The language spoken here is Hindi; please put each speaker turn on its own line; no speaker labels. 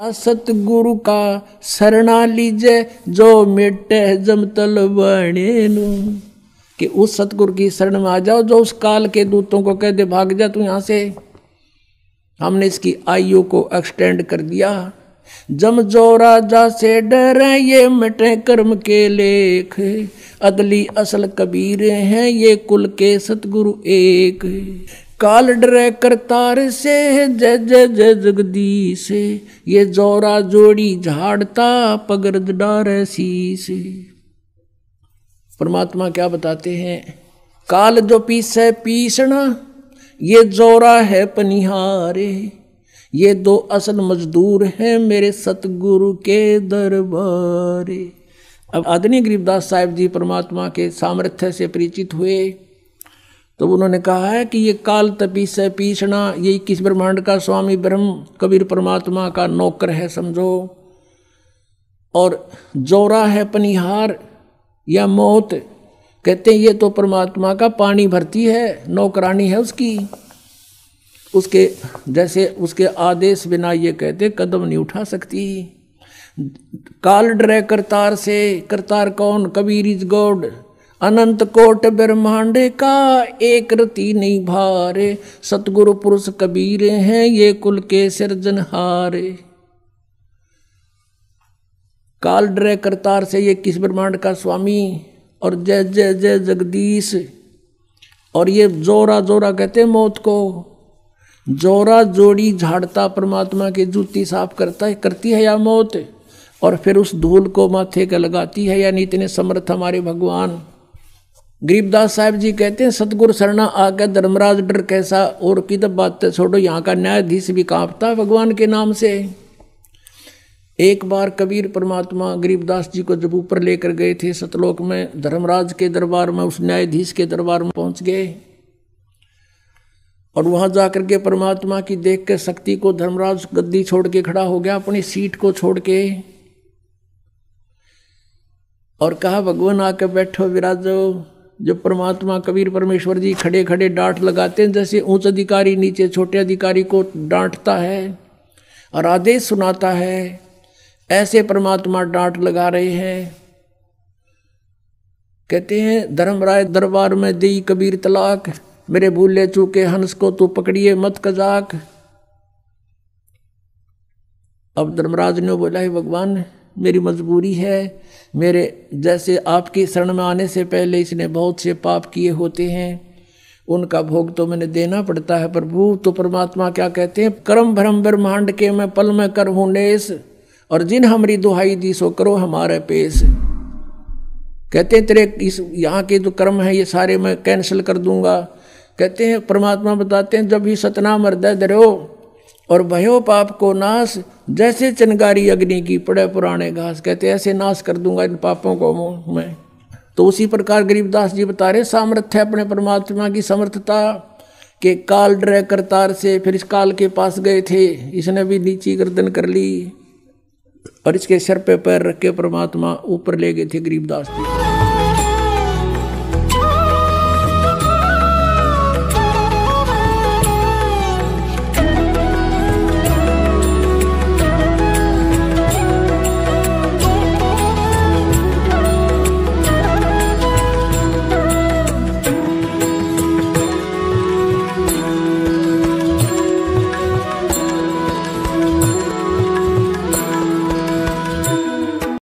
सतगुरु का शरणा लीजे जो मिटे जमतल बनेनु, कि उस सतगुरु की शरण में आ जाओ जो उस काल के दूतों को कह दे भाग जा तू यहां से। हमने इसकी आयु को एक्सटेंड कर दिया। जम जो राजा से डरे ये मिटे कर्म के लेख, अदली असल कबीर हैं ये कुल के सतगुरु एक। काल डरे करतार से जय जय जय जगदीश, ये जोरा जोड़ी झाड़ता पगर्द डारे शीश। परमात्मा क्या बताते हैं, काल जो पीसे पीसना ये जोरा है पनिहारे, ये दो असल मजदूर हैं मेरे सतगुरु के दरबारे। अब आदरणीय गरीबदास साहिब जी परमात्मा के सामर्थ्य से परिचित हुए तो उन्होंने कहा है कि ये काल तपी से पीसना, ये 21 ब्रह्मांड का स्वामी ब्रह्म कबीर परमात्मा का नौकर है समझो, और जोरा है पनिहार या मौत, कहते हैं ये तो परमात्मा का पानी भरती है, नौकरानी है उसकी, उसके जैसे उसके आदेश बिना ये कहते कदम नहीं उठा सकती। काल डरे करतार से, करतार कौन, कबीर इज गॉड, अनंत कोट ब्रह्मांड का एक रति नहीं भारे, सतगुरु पुरुष कबीर हैं ये कुल के सिरजनहारे। काल डरे करतार से ये किस ब्रह्मांड का स्वामी, और जय जय जय जगदीश, और ये जोरा जोरा कहते हैं मौत को, जोरा जोड़ी झाड़ता परमात्मा की जूती साफ करता है, करती है या मौत, और फिर उस धूल को माथे के लगाती है, यानी इतने समर्थ हमारे भगवान। गरीबदास साहिब जी कहते हैं सतगुरु शरणा आकर धर्मराज डर कैसा, और की तो बात छोड़ो यहाँ का न्यायाधीश भी कांपता भगवान के नाम से। एक बार कबीर परमात्मा गरीबदास जी को जब ऊपर लेकर गए थे सतलोक में, धर्मराज के दरबार में, उस न्यायाधीश के दरबार में पहुंच गए, और वहां जाकर के परमात्मा की देख के शक्ति को धर्मराज गद्दी छोड़ के खड़ा हो गया, अपनी सीट को छोड़ के, और कहा भगवान आकर बैठो विराजो। जब परमात्मा कबीर परमेश्वर जी खड़े खड़े डांट लगाते हैं, जैसे उच्च अधिकारी नीचे छोटे अधिकारी को डांटता है और आदेश सुनाता है, ऐसे परमात्मा डांट लगा रहे हैं। कहते हैं धर्मराय दरबार में दी कबीर तलाक, मेरे भूले चूके हंस को तू पकड़िए मत कजाक। अब धर्मराज ने बोला है भगवान मेरी मजबूरी है, मेरे जैसे आपकी शरण में आने से पहले इसने बहुत से पाप किए होते हैं, उनका भोग तो मैंने देना पड़ता है प्रभु। तो परमात्मा क्या कहते हैं, कर्म भ्रम ब्रह्मांड के मैं पल में कर हूँ नेस, और जिन हमारी दुहाई दी सो करो हमारे पेश। कहते हैं तेरे इस यहाँ के जो कर्म है ये सारे मैं कैंसिल कर दूंगा। कहते हैं परमात्मा बताते हैं जब ही सतनाम हृदय धरो और भयो पाप को नाश, जैसे चिनगारी अग्नि की पड़े पुराने घास, कहते ऐसे नाश कर दूंगा इन पापों को मैं। तो उसी प्रकार गरीबदास जी बता रहे सामर्थ्य अपने परमात्मा की समर्थता के, काल डरे करतार से, फिर इस काल के पास गए थे, इसने भी नीची गर्दन कर ली और इसके सर पे पैर रख के परमात्मा ऊपर ले गए थे गरीबदास जी।